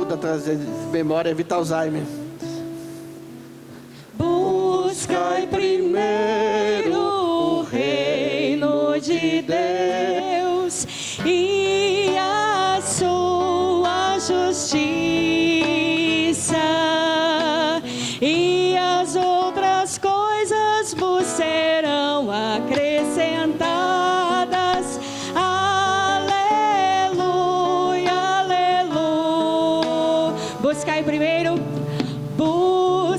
ajuda a trazer memória, evita Alzheimer. Buscai primeiro o reino de Deus e a sua justiça, e as outras coisas vos serão acrescentadas. Aleluia, aleluia. Buscai primeiro o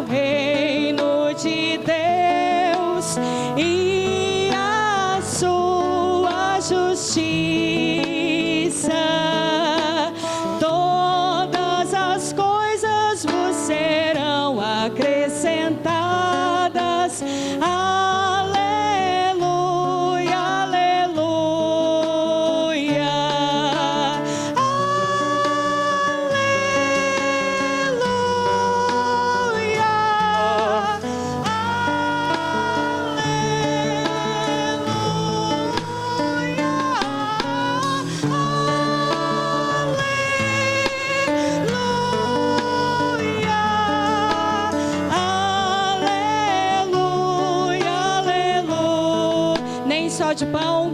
reino de Deus e a sua justiça. Todas as coisas vos serão acrescentadas. Aleluia, aleluia. Nem só de pão,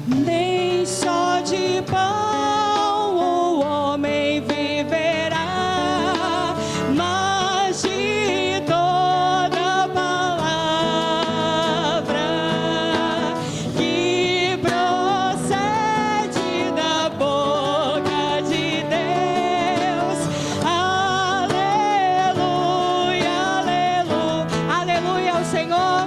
nem só de pão o homem viverá, mas de toda palavra que procede da boca de Deus. Aleluia, aleluia, aleluia ao Senhor.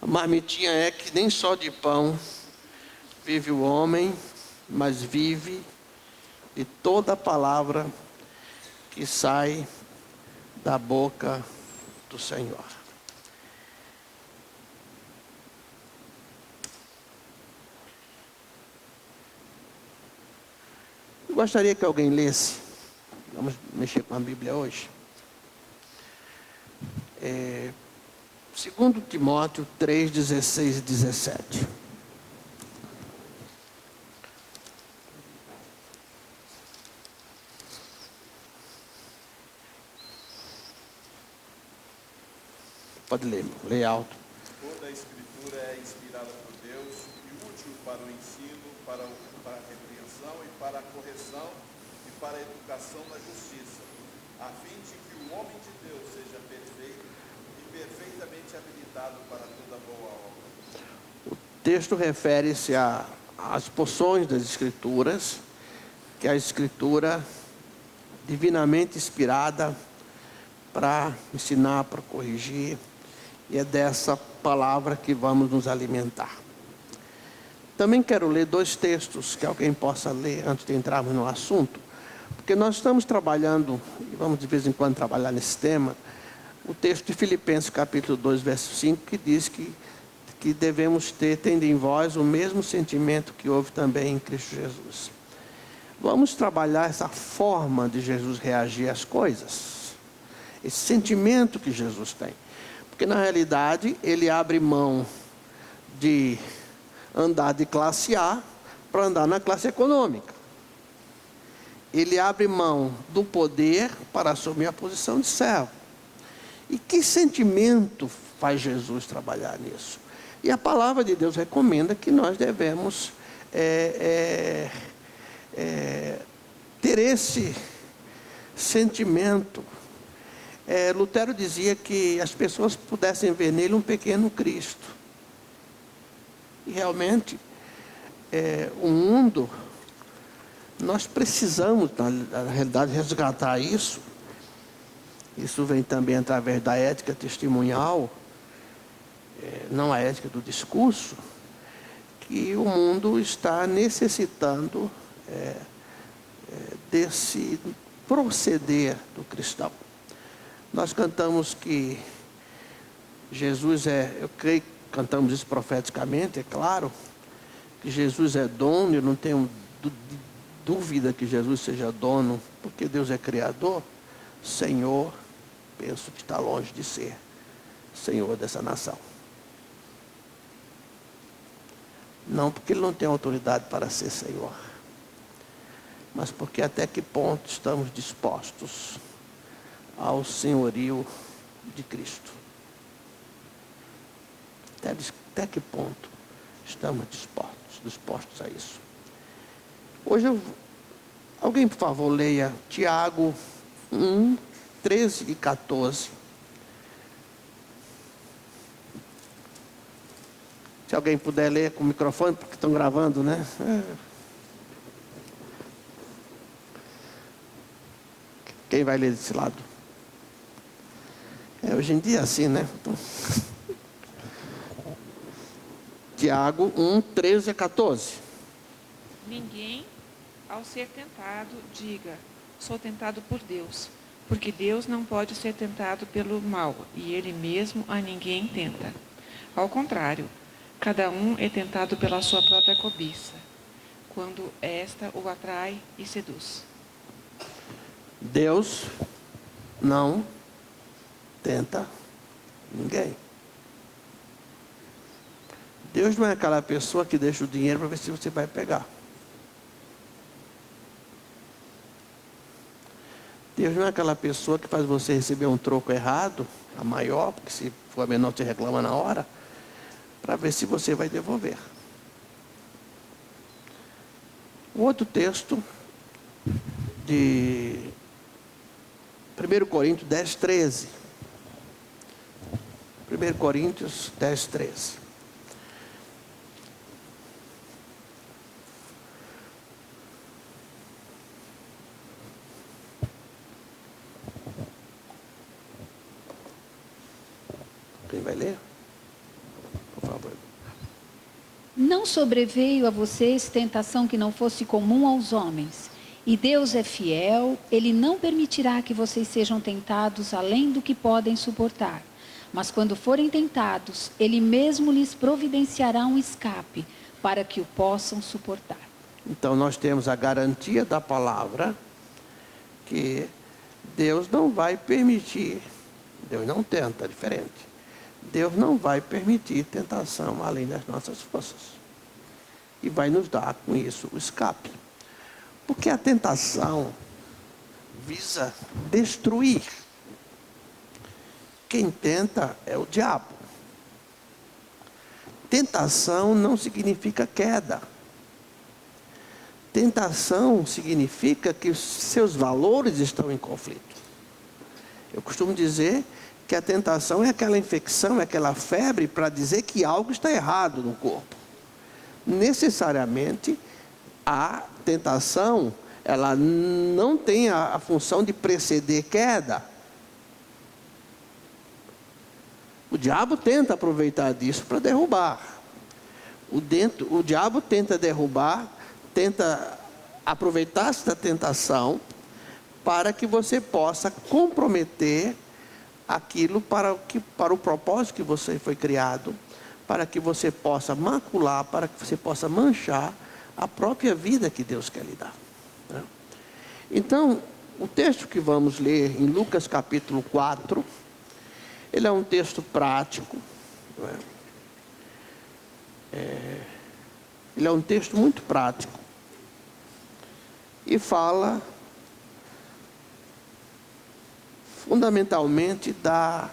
A marmitinha é que nem só de pão vive o homem, mas vive de toda a palavra que sai da boca do Senhor. Eu gostaria que alguém lesse. Vamos mexer com a Bíblia hoje. 2 Timóteo 3, 16 e 17. Pode ler, lê alto. Toda a Escritura é inspirada por Deus e útil para o ensino, para a repreensão e para a correção e para a educação na justiça, a fim de que o homem de Deus seja perfeito e perfeitamente habilitado para toda boa obra. O texto refere-se às porções das Escrituras, que é a Escritura divinamente inspirada para ensinar, para corrigir, e é dessa palavra que vamos nos alimentar. Também quero ler 2 textos que alguém possa ler antes de entrarmos no assunto, porque nós estamos trabalhando, e vamos de vez em quando trabalhar nesse tema, o texto de Filipenses capítulo 2, verso 5, que diz que devemos tendo em vós o mesmo sentimento que houve também em Cristo Jesus. Vamos trabalhar essa forma de Jesus reagir às coisas, esse sentimento que Jesus tem. Porque na realidade ele abre mão de andar de classe A para andar na classe econômica. Ele abre mão do poder para assumir a posição de servo. E que sentimento faz Jesus trabalhar nisso? E a palavra de Deus recomenda que nós devemos ter esse sentimento. Lutero dizia que as pessoas pudessem ver nele um pequeno Cristo. E realmente, o mundo, nós precisamos, na realidade, resgatar isso. isso vem também através da ética testemunhal, não a ética do discurso, que o mundo está necessitando desse proceder do cristão. Nós cantamos que Jesus eu creio que cantamos isso profeticamente, é claro, que Jesus é dono, eu não tenho dúvida que Jesus seja dono, porque Deus é criador. Senhor, penso que está longe de ser Senhor dessa nação. Não porque Ele não tem autoridade para ser Senhor, mas porque até que ponto estamos dispostos ao senhorio de Cristo. Até que ponto estamos dispostos a isso. Hoje, alguém, por favor, leia Tiago 1, 13 e 14. Se alguém puder ler com o microfone, porque estão gravando, né? Quem vai ler desse lado? Hoje em dia é assim, né? Então, Tiago 1, 13 a 14. Ninguém, ao ser tentado, diga, sou tentado por Deus, porque Deus não pode ser tentado pelo mal, e Ele mesmo a ninguém tenta. Ao contrário, cada um é tentado pela sua própria cobiça, quando esta o atrai e seduz. Deus não tenta ninguém. Deus não é aquela pessoa que deixa o dinheiro para ver se você vai pegar. Deus não é aquela pessoa que faz você receber um troco errado, a maior, porque se for a menor você reclama na hora, para ver se você vai devolver. O outro texto de 1 Coríntios 10, 13. 1 Coríntios 10, 13. Quem vai ler? Por favor. Não sobreveio a vocês tentação que não fosse comum aos homens. E Deus é fiel, Ele não permitirá que vocês sejam tentados além do que podem suportar. Mas quando forem tentados, Ele mesmo lhes providenciará um escape para que o possam suportar. Então nós temos a garantia da palavra que Deus não vai permitir, Deus não tenta, é diferente. Deus não vai permitir tentação além das nossas forças. E vai nos dar com isso o escape. Porque a tentação visa destruir. Quem tenta é o diabo. Tentação não significa queda. Tentação significa que os seus valores estão em conflito. Eu costumo dizer que a tentação é aquela infecção, é aquela febre para dizer que algo está errado no corpo. Necessariamente, a tentação, ela não tem a função de preceder queda. O diabo tenta aproveitar disso para derrubar. O diabo tenta derrubar, tenta aproveitar-se da tentação para que você possa comprometer aquilo para o propósito que você foi criado, para que você possa macular, para que você possa manchar a própria vida que Deus quer lhe dar. Né? Então, o texto que vamos ler em Lucas capítulo 4, ele é um texto prático, não é? Ele é um texto muito prático e fala fundamentalmente da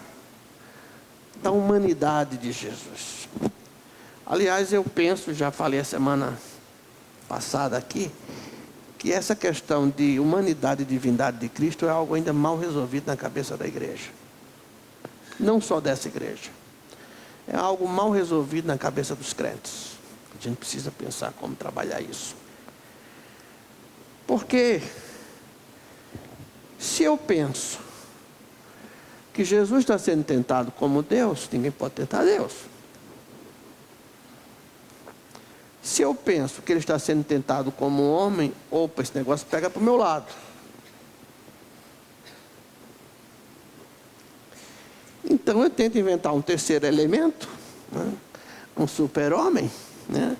humanidade de Jesus. Aliás, eu penso, já falei a semana passada aqui, que essa questão de humanidade e divindade de Cristo é algo ainda mal resolvido na cabeça da igreja. Não só dessa igreja. É algo mal resolvido na cabeça dos crentes. A gente precisa pensar como trabalhar isso. Porque se eu penso que Jesus está sendo tentado como Deus, ninguém pode tentar Deus. Se eu penso que ele está sendo tentado como um homem, opa, esse negócio pega para o meu lado. Então eu tento inventar um terceiro elemento, né? Um super-homem, né?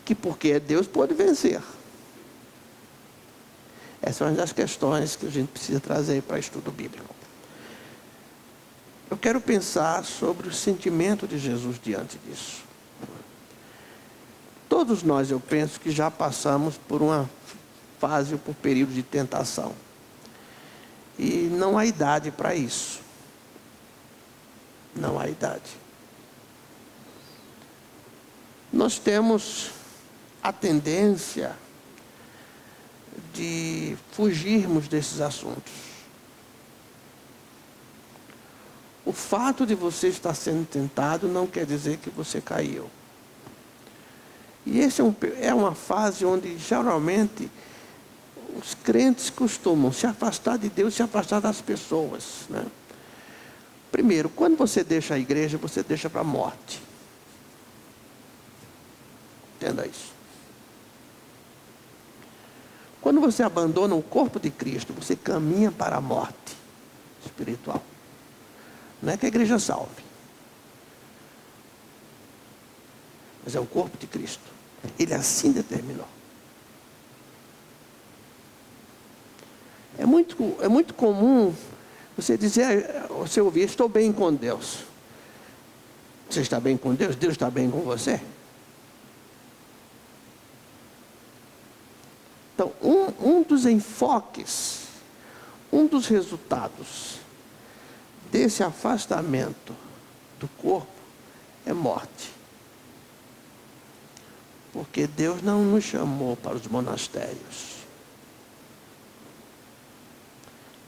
Que porque é Deus pode vencer. Essas são uma das questões que a gente precisa trazer para o estudo bíblico. Eu quero pensar sobre o sentimento de Jesus diante disso. Todos nós, eu penso, que já passamos por uma fase ou por período de tentação. E não há idade para isso. Não há idade. Nós temos a tendência de fugirmos desses assuntos. O fato de você estar sendo tentado não quer dizer que você caiu. E essa é uma fase onde, geralmente, os crentes costumam se afastar de Deus, se afastar das pessoas, né? Primeiro, quando você deixa a igreja, você deixa para a morte. Entenda isso. Quando você abandona o corpo de Cristo, você caminha para a morte espiritual. Não é que a igreja salve, mas é o corpo de Cristo. Ele assim determinou. É muito comum você dizer, você ouvir, estou bem com Deus. Você está bem com Deus? Deus está bem com você? Então, um dos enfoques, um dos resultados desse afastamento do corpo é morte. Porque Deus não nos chamou para os monastérios.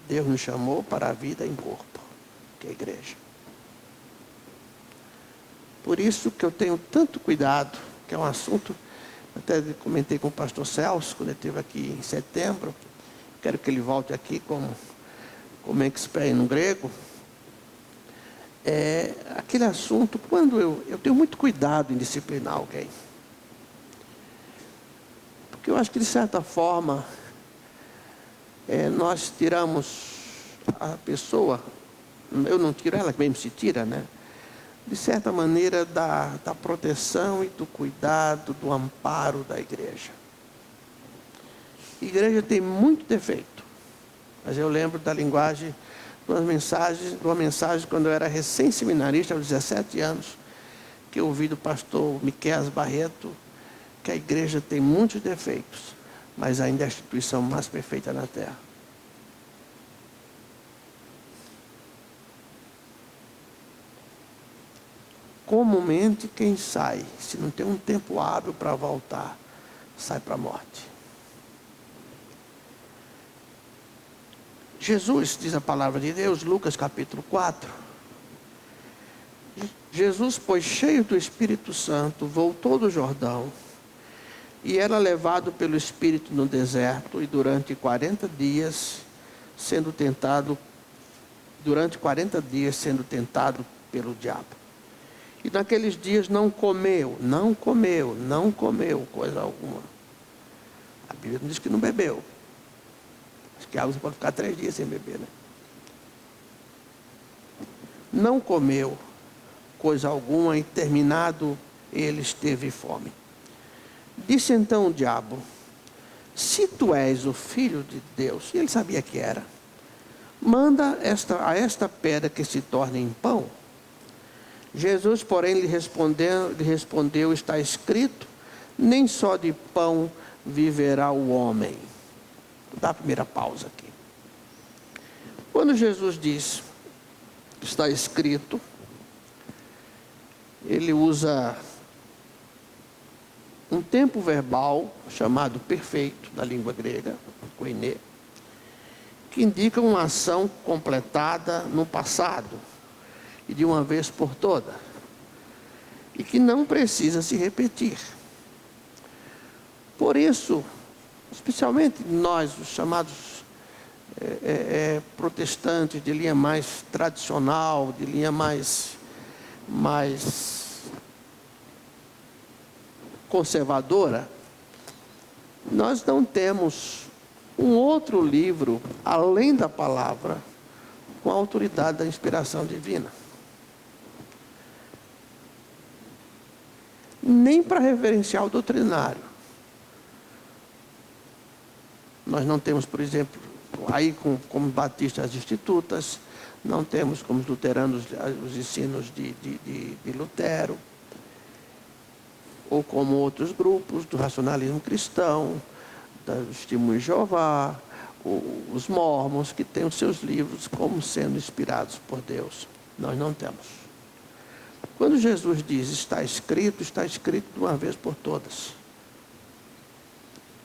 Deus nos chamou para a vida em corpo, que é a igreja. Por isso que eu tenho tanto cuidado, que é um assunto, até comentei com o pastor Celso, quando ele esteve aqui em setembro, quero que ele volte aqui como expert no grego. É aquele assunto, quando eu tenho muito cuidado em disciplinar alguém. Porque eu acho que, de certa forma, nós tiramos a pessoa, eu não tiro ela, que mesmo se tira, né? De certa maneira, da proteção e do cuidado, do amparo da igreja. A igreja tem muito defeito, mas eu lembro da linguagem, de uma mensagem quando eu era recém-seminarista, aos 17 anos, que eu ouvi do pastor Miqueias Barreto, que a igreja tem muitos defeitos, mas ainda é a instituição mais perfeita na terra. Comumente, quem sai, se não tem um tempo hábil para voltar, sai para a morte. Jesus, diz a palavra de Deus, Lucas capítulo 4. Jesus, pois cheio do Espírito Santo, voltou do Jordão e era levado pelo Espírito no deserto e durante 40 dias sendo tentado pelo diabo. E naqueles dias não comeu coisa alguma. A Bíblia não diz que não bebeu. Acho que água você pode ficar 3 dias sem beber, né? Não comeu coisa alguma e terminado ele esteve fome. Disse então o diabo, se tu és o Filho de Deus, e ele sabia que era, manda a esta pedra que se torne em pão. Jesus, porém, lhe respondeu, está escrito, nem só de pão viverá o homem. Vou dar a primeira pausa aqui. Quando Jesus diz, está escrito, ele usa um tempo verbal chamado perfeito, na língua grega, koiné, que indica uma ação completada no passado, e de uma vez por toda, e que não precisa se repetir. Por isso, especialmente nós, os chamados protestantes, de linha mais tradicional, de linha mais conservadora, nós não temos um outro livro, além da palavra, com a autoridade da inspiração divina. Nem para referencial doutrinário. Nós não temos, por exemplo, aí como batistas as institutas, não temos como os luteranos os ensinos de Lutero, ou como outros grupos do racionalismo cristão, do Testemunho de Jeová, os mormons, que têm os seus livros como sendo inspirados por Deus. Nós não temos. Quando Jesus diz está escrito de uma vez por todas.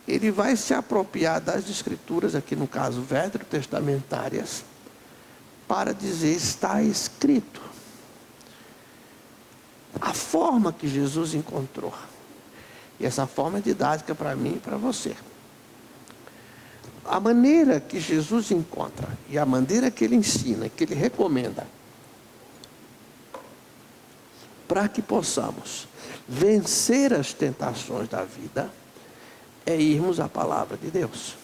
Ele vai se apropriar das escrituras, aqui no caso veterotestamentárias, para dizer está escrito. A forma que Jesus encontrou. E essa forma é didática para mim e para você. A maneira que Jesus encontra e a maneira que ele ensina, que ele recomenda, para que possamos vencer as tentações da vida, é irmos à palavra de Deus.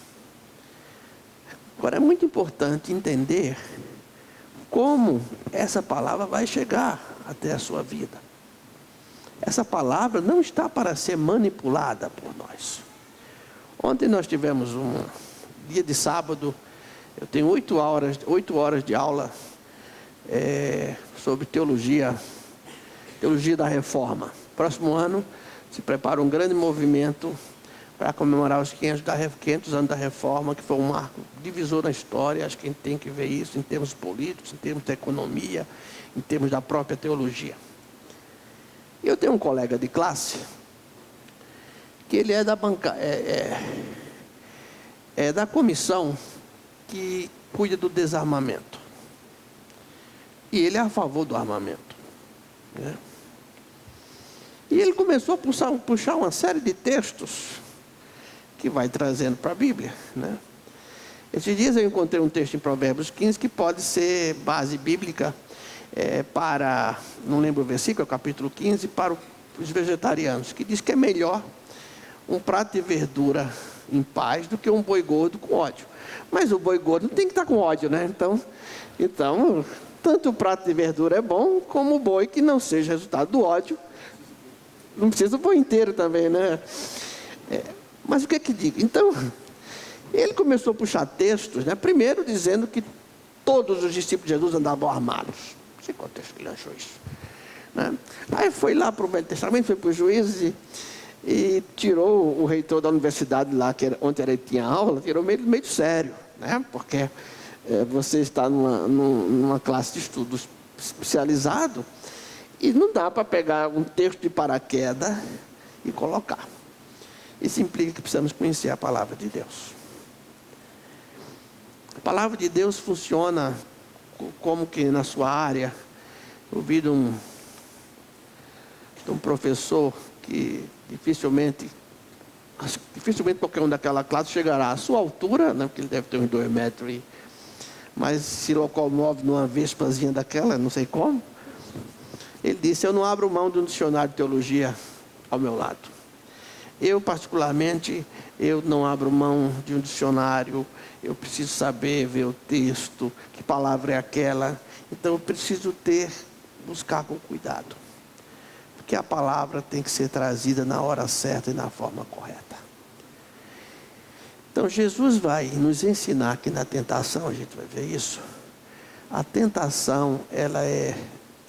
Agora, é muito importante entender como essa palavra vai chegar até a sua vida. Essa palavra não está para ser manipulada por nós. Ontem nós tivemos um dia de sábado, eu tenho 8 horas de aula sobre teologia da reforma. Próximo ano se prepara um grande movimento para comemorar os 500 anos da reforma, que foi um marco divisor na história. Acho que a gente tem que ver isso em termos políticos, em termos da economia, em termos da própria teologia. Eu tenho um colega de classe que ele é da comissão que cuida do desarmamento. E ele é a favor do armamento, né? E ele começou a puxar uma série de textos que vai trazendo para a Bíblia, né? Esses dias eu encontrei um texto em Provérbios 15 que pode ser base bíblica para, não lembro o versículo, é o capítulo 15, para os vegetarianos, que diz que é melhor um prato de verdura em paz do que um boi gordo com ódio. Mas o boi gordo não tem que estar com ódio, né? Então, tanto o prato de verdura é bom, como o boi que não seja resultado do ódio. Não precisa o boi inteiro também, né? Mas o que é que diga? Então, ele começou a puxar textos, né? Primeiro dizendo que todos os discípulos de Jesus andavam armados. Não sei qual texto ele achou isso, né? Aí foi lá para o Velho Testamento, foi para os Juízes e tirou o reitor da universidade lá, onde ele tinha aula, tirou meio sério, né? Porque você está numa classe de estudos especializado e não dá para pegar um texto de paraquedas e colocar. Isso implica que precisamos conhecer a palavra de Deus. A palavra de Deus funciona como que na sua área. Eu ouvi de um professor que dificilmente qualquer um daquela classe chegará à sua altura, né, porque ele deve ter uns 2 metros, mas se locomove numa vespazinha daquela, não sei como. Ele disse: eu não abro mão de um dicionário de teologia ao meu lado. Eu, particularmente, eu não abro mão de um dicionário. Eu preciso saber, ver o texto, que palavra é aquela. Então, eu preciso buscar com cuidado. Porque a palavra tem que ser trazida na hora certa e na forma correta. Então, Jesus vai nos ensinar que na tentação, a gente vai ver isso. A tentação, ela é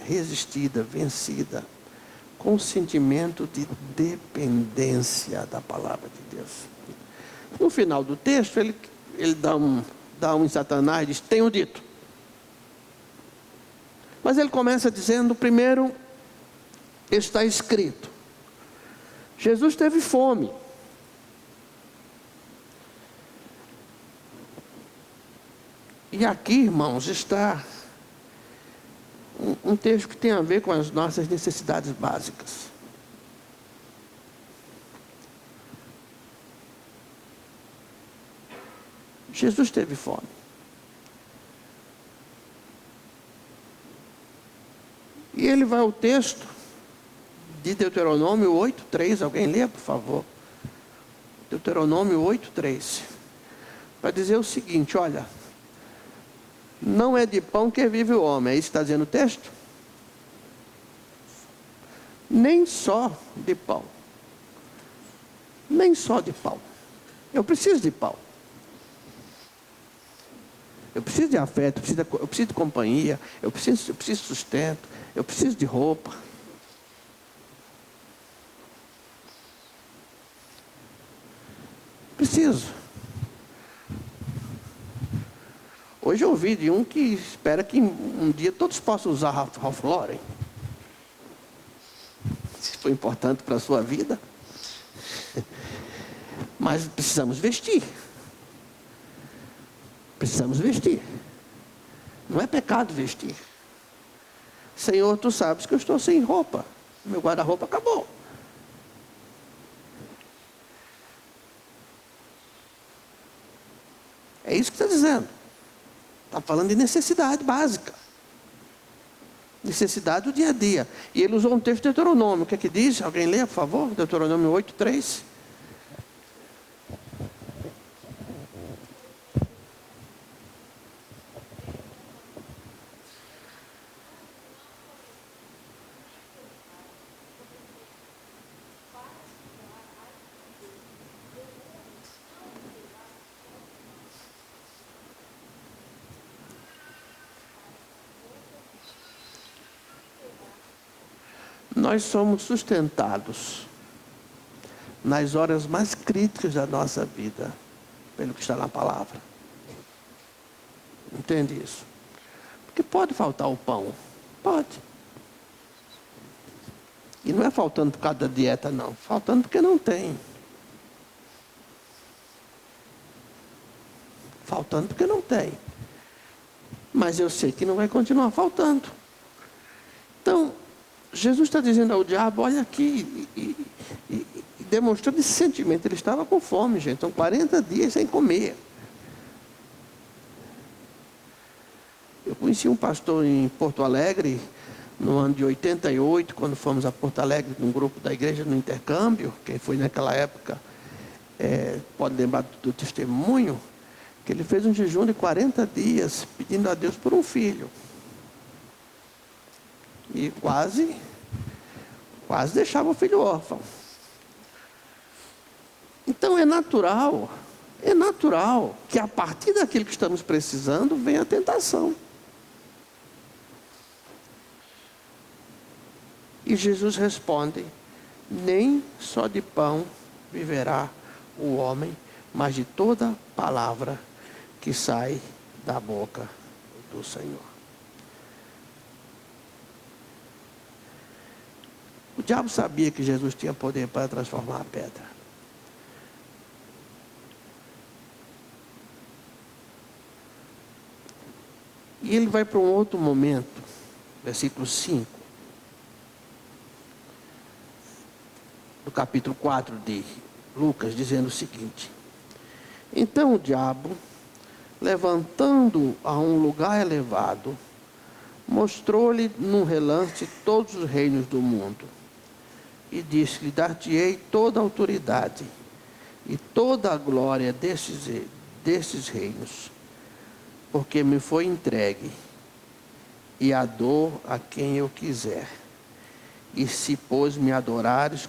resistida, vencida, com o sentimento de dependência da palavra de Deus. No final do texto, ele dá um em Satanás e diz: tenho dito. Mas ele começa dizendo, primeiro, está escrito. Jesus teve fome. E aqui, irmãos, está um texto que tem a ver com as nossas necessidades básicas. Jesus teve fome. E ele vai ao texto de Deuteronômio 8:3. Alguém lê, por favor? Deuteronômio 8:3. Para dizer o seguinte, olha, não é de pão que vive o homem. É isso que está dizendo o texto? Nem só de pão. Nem só de pão. Eu preciso de pão. Eu preciso de afeto, eu preciso de companhia, eu preciso de sustento, eu preciso de roupa. Preciso. Hoje eu ouvi de um que espera que um dia todos possam usar Ralph Lauren. Se foi importante para a sua vida. Mas precisamos vestir. Precisamos vestir. Não é pecado vestir. Senhor, tu sabes que eu estou sem roupa. Meu guarda-roupa acabou. É isso que está dizendo. Está falando de necessidade básica. Necessidade do dia a dia. E ele usou um texto de Deuteronômio. O que é que diz? Alguém lê, por favor? Deuteronômio 8:3. Nós somos sustentados nas horas mais críticas da nossa vida, pelo que está na palavra. Entende isso? Porque pode faltar o pão. Pode. E não é faltando por causa da dieta, não. Faltando porque não tem. Faltando porque não tem. Mas eu sei que não vai continuar faltando. Então, Jesus está dizendo ao diabo, olha aqui, e demonstrando esse sentimento. Ele estava com fome, gente. São 40 dias sem comer. Eu conheci um pastor em Porto Alegre, no ano de 88, quando fomos a Porto Alegre, num grupo da igreja, no intercâmbio. Quem foi naquela época pode lembrar do testemunho, que ele fez um jejum de 40 dias, pedindo a Deus por um filho. E quase deixava o filho órfão. Então é natural que a partir daquilo que estamos precisando, venha a tentação. E Jesus responde, nem só de pão viverá o homem, mas de toda palavra que sai da boca do Senhor. O diabo sabia que Jesus tinha poder para transformar a pedra. E ele vai para um outro momento, versículo 5, do capítulo 4 de Lucas, dizendo o seguinte: então o diabo, levantando a um lugar elevado, mostrou-lhe num relance todos os reinos do mundo. E disse-lhe, dar-te-ei toda a autoridade e toda a glória desses reinos, porque me foi entregue, e a dou a quem eu quiser. E se pôs me adorares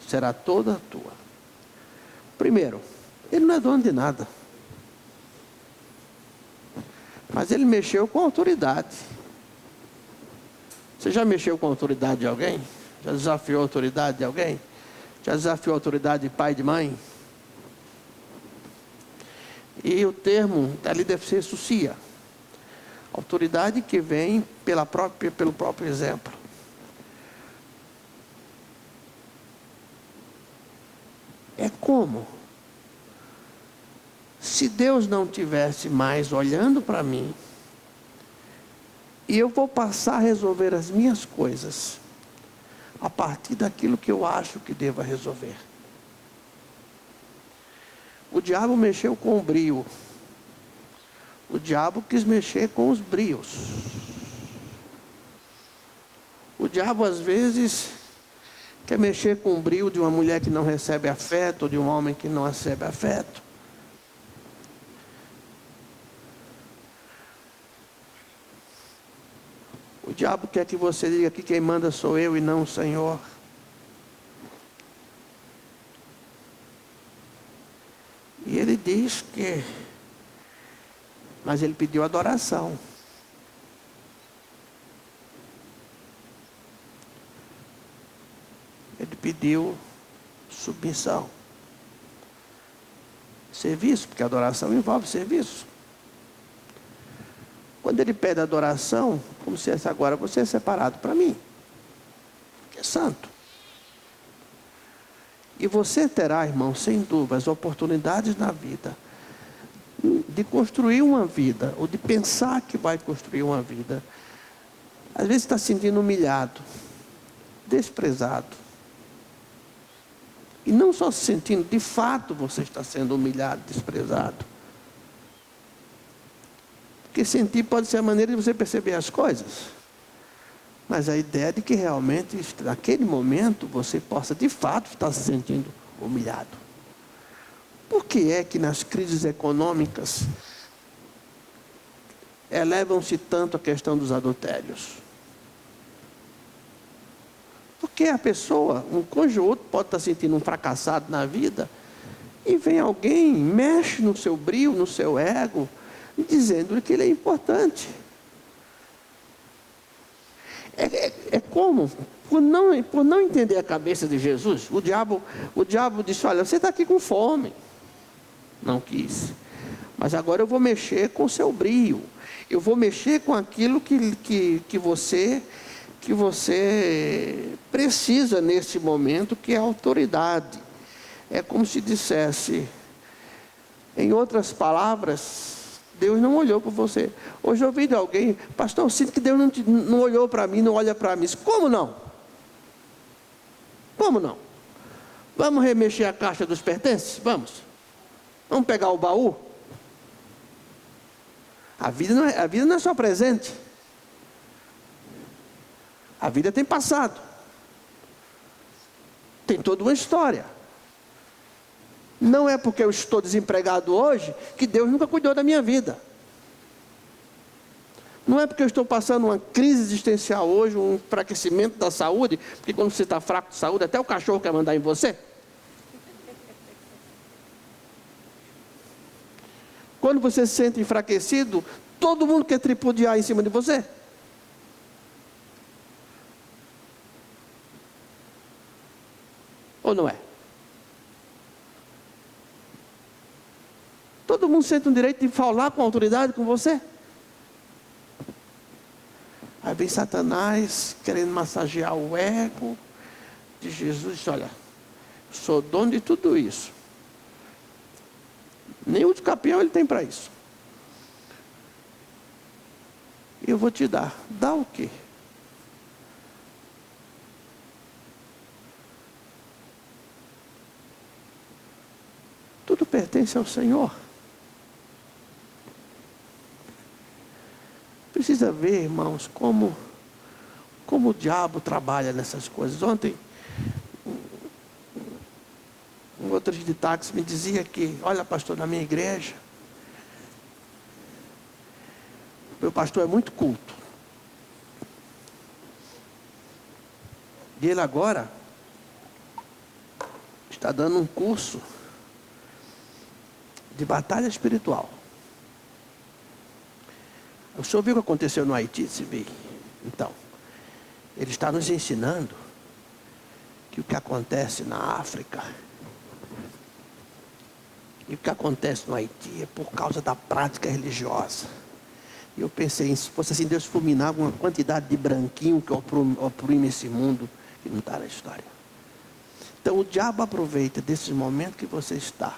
será toda tua. Primeiro, ele não é dono de nada. Mas ele mexeu com a autoridade. Você já mexeu com a autoridade de alguém? Já desafiou a autoridade de alguém? Já desafiou a autoridade de pai e de mãe? E o termo ali deve ser sucia. Autoridade que vem pelo próprio exemplo. É como se Deus não tivesse mais olhando para mim, e eu vou passar a resolver as minhas coisas a partir daquilo que eu acho que deva resolver. O diabo mexeu com o brio, O diabo quis mexer com os brios. O diabo, às vezes, quer mexer com o brio de uma mulher que não recebe afeto, ou de um homem que não recebe afeto. O diabo quer que você diga que quem manda sou eu e não o Senhor. E ele diz que... Mas ele pediu adoração. Ele pediu submissão. Serviço, porque adoração envolve serviço. Quando ele pede adoração, como se esse agora você é separado para mim, que é santo. E você terá, irmão, sem dúvida, as oportunidades na vida de construir uma vida, ou de pensar que vai construir uma vida. Às vezes está se sentindo humilhado, desprezado. E não só se sentindo, de fato você está sendo humilhado, desprezado. Porque sentir pode ser a maneira de você perceber as coisas. Mas a ideia é de que realmente, naquele momento, você possa de fato estar se sentindo humilhado. Por que é que nas crises econômicas elevam-se tanto a questão dos adultérios? Porque a pessoa, um cônjuge ou outro, pode estar sentindo um fracassado na vida, e vem alguém, mexe no seu brio, no seu ego, dizendo que ele é importante. É como, por não entender a cabeça de Jesus, o diabo disse, olha, você está aqui com fome. Não quis. Mas agora eu vou mexer com o seu brio. Eu vou mexer com aquilo que você precisa nesse momento, que é a autoridade. É como se dissesse, em outras palavras, Deus não olhou para você. Hoje eu ouvi de alguém, pastor, eu sinto que Deus não olhou para mim, não olha para mim. Como não? Como não? Vamos remexer a caixa dos pertences? Vamos pegar o baú? A vida não é só presente. A vida tem passado. Tem toda uma história. Não é porque eu estou desempregado hoje que Deus nunca cuidou da minha vida. Não é porque eu estou passando uma crise existencial hoje, um enfraquecimento da saúde, porque quando você está fraco de saúde, até o cachorro quer mandar em você. Quando você se sente enfraquecido, todo mundo quer tripudiar em cima de você. Ou não é? Todo mundo sente um direito de falar com autoridade com você. Aí vem Satanás querendo massagear o ego de Jesus. Olha, sou dono de tudo isso. Nem o campeão ele tem para isso. Eu vou te dar. Dá o quê? Tudo pertence ao Senhor. Precisa ver, irmãos, como o diabo trabalha nessas coisas. Ontem, um outro de táxi me dizia que, olha, pastor, na minha igreja, meu pastor é muito culto. E ele agora está dando um curso de batalha espiritual. O senhor viu o que aconteceu no Haiti, se vê? Então, ele está nos ensinando que o que acontece na África e o que acontece no Haiti é por causa da prática religiosa. E eu pensei, se fosse assim, Deus fulminava uma quantidade de branquinho que oprime esse mundo que não está na história. Então o diabo aproveita desse momento que você está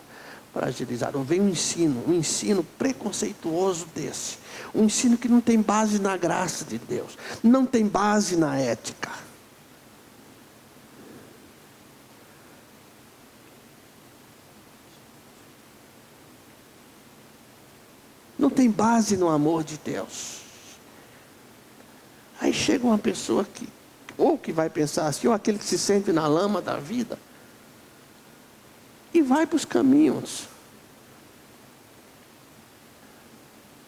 para agilizar. Ou vem um ensino preconceituoso desse. Um ensino que não tem base na graça de Deus. Não tem base na ética. Não não tem base no amor de Deus. Aí chega uma pessoa que, ou que vai pensar assim, ou aquele que se sente na lama da vida, e vai para os caminhos.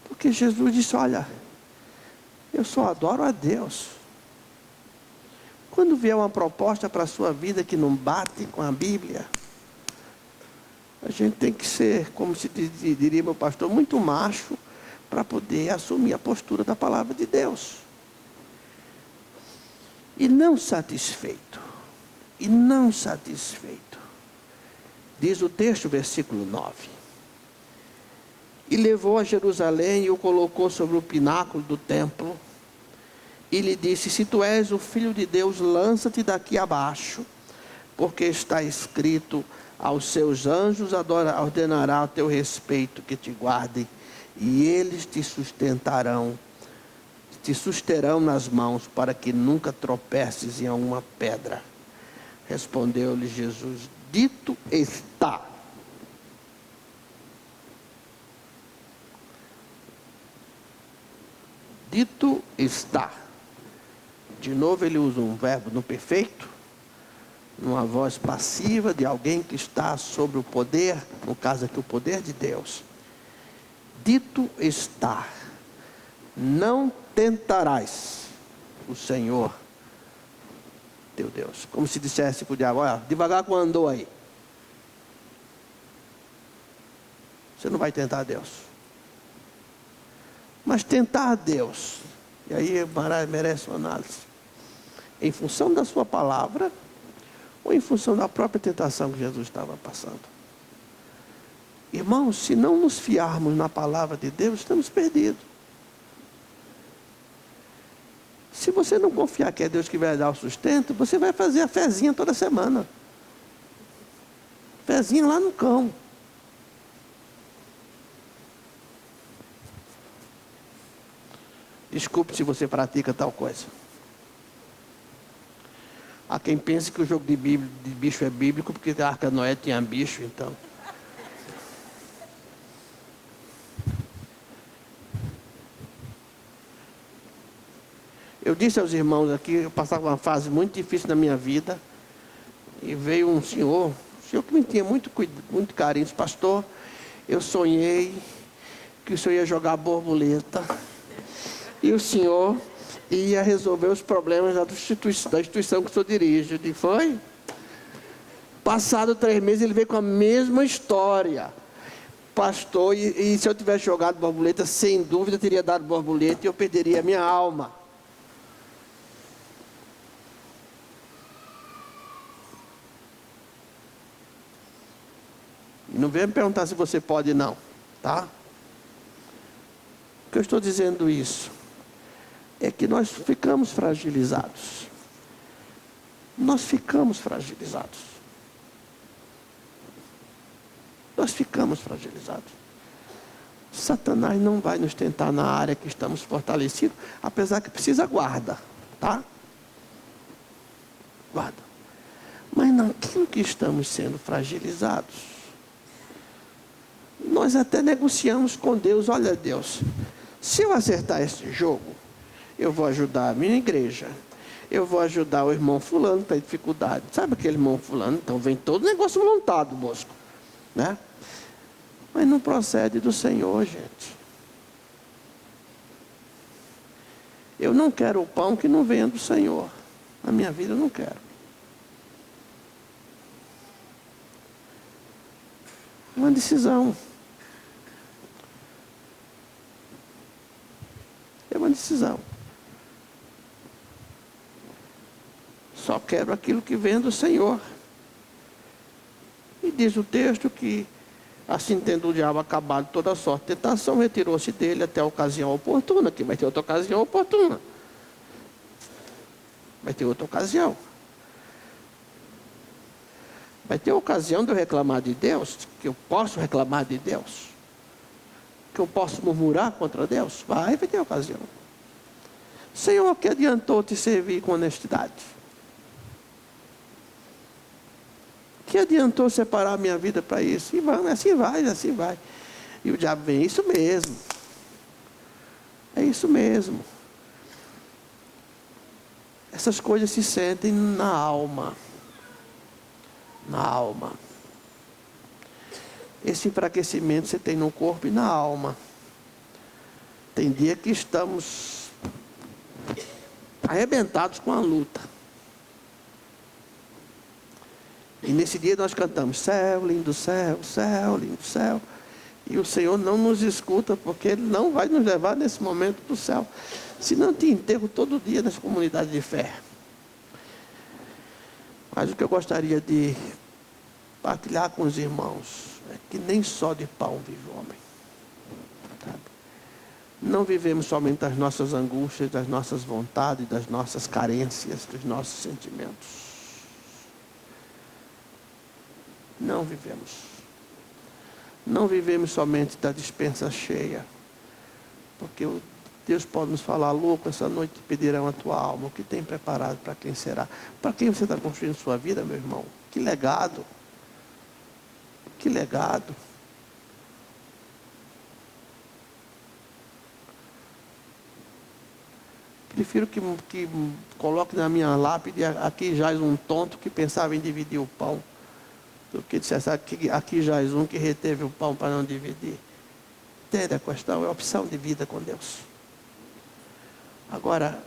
Porque Jesus disse, olha, eu só adoro a Deus. Quando vier uma proposta para a sua vida que não bate com a Bíblia, a gente tem que ser, como se diria meu pastor, muito macho para poder assumir a postura da palavra de Deus. E não satisfeito, diz o texto, versículo 9. E levou a Jerusalém e o colocou sobre o pináculo do templo. E lhe disse, se tu és o Filho de Deus, lança-te daqui abaixo, porque está escrito, aos seus anjos ordenará a teu respeito que te guardem, e eles te susterão nas mãos, para que nunca tropeces em alguma pedra. Respondeu-lhe Jesus, dito está. Dito está. De novo ele usa um verbo no perfeito, numa voz passiva de alguém que está sobre o poder, no caso aqui o poder de Deus. Dito está, não tentarás o Senhor teu Deus. Como se dissesse para o diabo, olha, devagar com andou aí. Você não vai tentar Deus. Mas tentar Deus, e aí merece uma análise, em função da sua palavra, ou em função da própria tentação que Jesus estava passando. Irmãos, se não nos fiarmos na palavra de Deus, estamos perdidos. Se você não confiar que é Deus que vai dar o sustento, você vai fazer a fezinha toda semana. Fezinha lá no cão. Desculpe se você pratica tal coisa. Há quem pense que o jogo de bicho é bíblico, porque a Arca de Noé tinha bicho, então. Eu disse aos irmãos aqui, eu passava uma fase muito difícil na minha vida, e veio um senhor que me tinha muito carinho, disse, pastor, eu sonhei que o senhor ia jogar borboleta, e o senhor ia resolver os problemas da instituição que o senhor dirige. E foi. Passado 3 meses, ele veio com a mesma história. Pastor, e se eu tivesse jogado borboleta, sem dúvida teria dado borboleta e eu perderia a minha alma. E não venha me perguntar se você pode não, tá? Por que eu estou dizendo isso? É que nós ficamos fragilizados. Nós ficamos fragilizados. Nós ficamos fragilizados. Satanás não vai nos tentar na área que estamos fortalecidos, apesar que precisa guarda, tá? Guarda. Mas naquilo que estamos sendo fragilizados, nós até negociamos com Deus, olha Deus, se eu acertar esse jogo, eu vou ajudar a minha igreja. Eu vou ajudar o irmão fulano que está em dificuldade. Sabe aquele irmão fulano? Então vem todo o negócio montado, Bosco. Né? Mas não procede do Senhor, gente. Eu não quero o pão que não venha do Senhor. Na minha vida eu não quero. Uma decisão. É uma decisão. Só quero aquilo que vem do Senhor. E diz o texto que, assim tendo o diabo acabado toda sorte de tentação, retirou-se dele até a ocasião oportuna, que vai ter outra ocasião oportuna. Vai ter outra ocasião. Vai ter a ocasião de eu reclamar de Deus, que eu posso reclamar de Deus, que eu posso murmurar contra Deus. Vai ter a ocasião. Senhor, que adiantou te servir com honestidade? Que adiantou separar a minha vida para isso? E vai, assim vai, assim vai. E o diabo vem, isso mesmo. É isso mesmo. Essas coisas se sentem na alma. Na alma. Esse enfraquecimento você tem no corpo e na alma. Tem dia que estamos arrebentados com a luta. E nesse dia nós cantamos: céu, lindo céu, céu, lindo céu. E o Senhor não nos escuta, porque Ele não vai nos levar nesse momento para o céu. Senão te enterro todo dia nas comunidades de fé. Mas o que eu gostaria de partilhar com os irmãos é que nem só de pão vive o homem. Sabe? Não vivemos somente das nossas angústias, das nossas vontades, das nossas carências, dos nossos sentimentos. Não vivemos. Não vivemos somente da despensa cheia. Porque Deus pode nos falar: louco, essa noite te pedirão a tua alma. O que tem preparado para quem será? Para quem você está construindo sua vida, meu irmão? Que legado. Que legado. Prefiro que coloque na minha lápide: aqui jaz um tonto que pensava em dividir o pão, do que dissesse: aqui jaz um que reteve o pão para não dividir. Entende a questão? É opção de vida com Deus. Agora,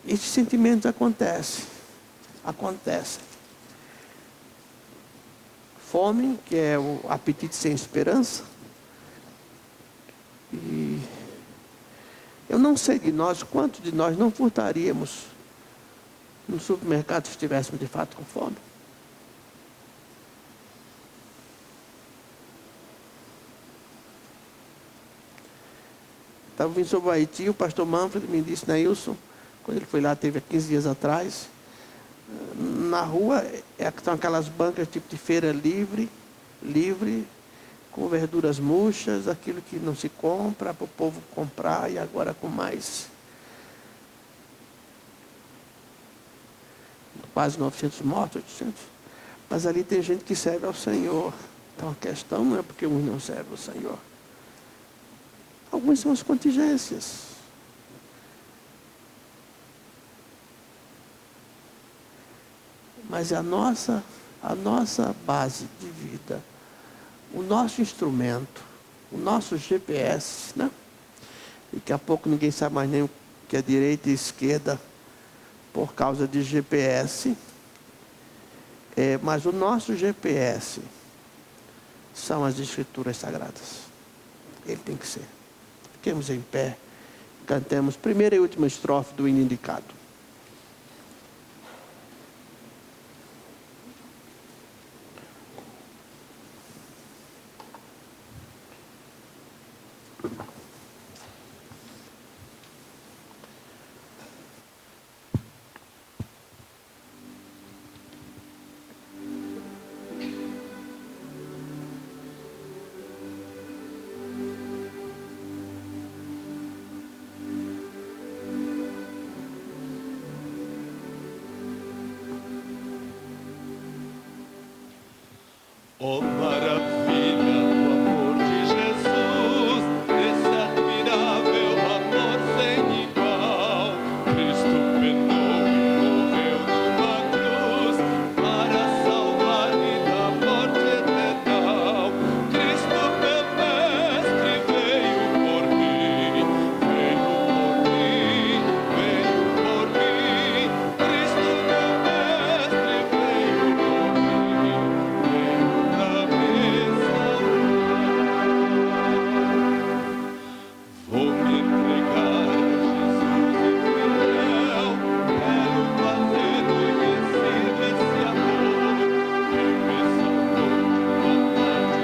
esses sentimentos acontecem. Fome, que é o apetite sem esperança. E eu não sei de nós, quantos de nós não furtaríamos no supermercado se estivéssemos de fato com fome. Estava vindo sobre o Haiti, o pastor Manfred me disse: Neilson, quando ele foi lá, teve há 15 dias atrás, na rua são aquelas bancas tipo de feira livre, com verduras murchas, aquilo que não se compra, para o povo comprar, e agora com mais quase 900 mortos, 800. Mas ali tem gente que serve ao Senhor. Então a questão não é porque uns não servem ao Senhor. Algumas são as contingências. Mas a nossa base de vida, o nosso instrumento, o nosso GPS, né? Daqui a pouco ninguém sabe mais nem o que é direita e esquerda por causa de GPS. Mas o nosso GPS são as Escrituras Sagradas. Ele tem que ser. Fiquemos em pé, cantemos primeira e última estrofe do hino indicado. Oh, maravilha do amor de Jesus, esse admirável amor sem igual. Cristo penou e morreu numa cruz para salvar-me da morte eterna. Cristo, meu mestre, veio por mim, veio por mim, veio por mim. Cristo, meu mestre, veio por mim, veio para me salvar. Vou me entregar a Jesus infiel, quero fazer conhecido esse amor que me salvou de uma morte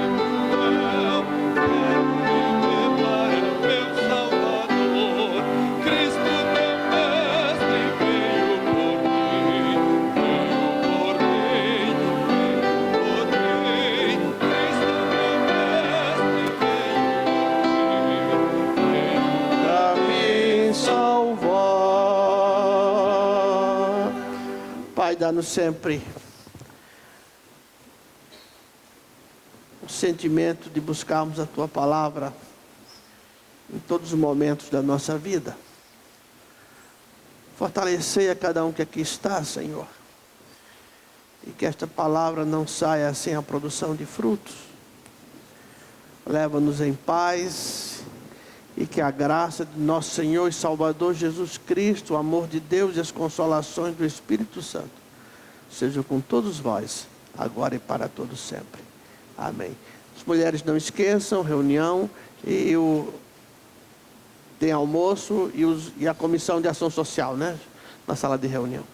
cruel. Quero viver para meu Salvador. Cristo, meu mestre, veio por mim, veio por mim, veio por mim. Cristo, meu mestre, veio por mim, veio Para me salvar. Pai, dá-nos sempre o sentimento de buscarmos a Tua palavra em todos os momentos da nossa vida. Fortalecei a cada um que aqui está, Senhor. E que esta palavra não saia sem a produção de frutos. Leva-nos em paz. E que a graça de nosso Senhor e Salvador Jesus Cristo, o amor de Deus e as consolações do Espírito Santo sejam com todos vós, agora e para todos sempre. Amém. As mulheres não esqueçam, reunião e tem almoço e a comissão de ação social, né? Na sala de reunião.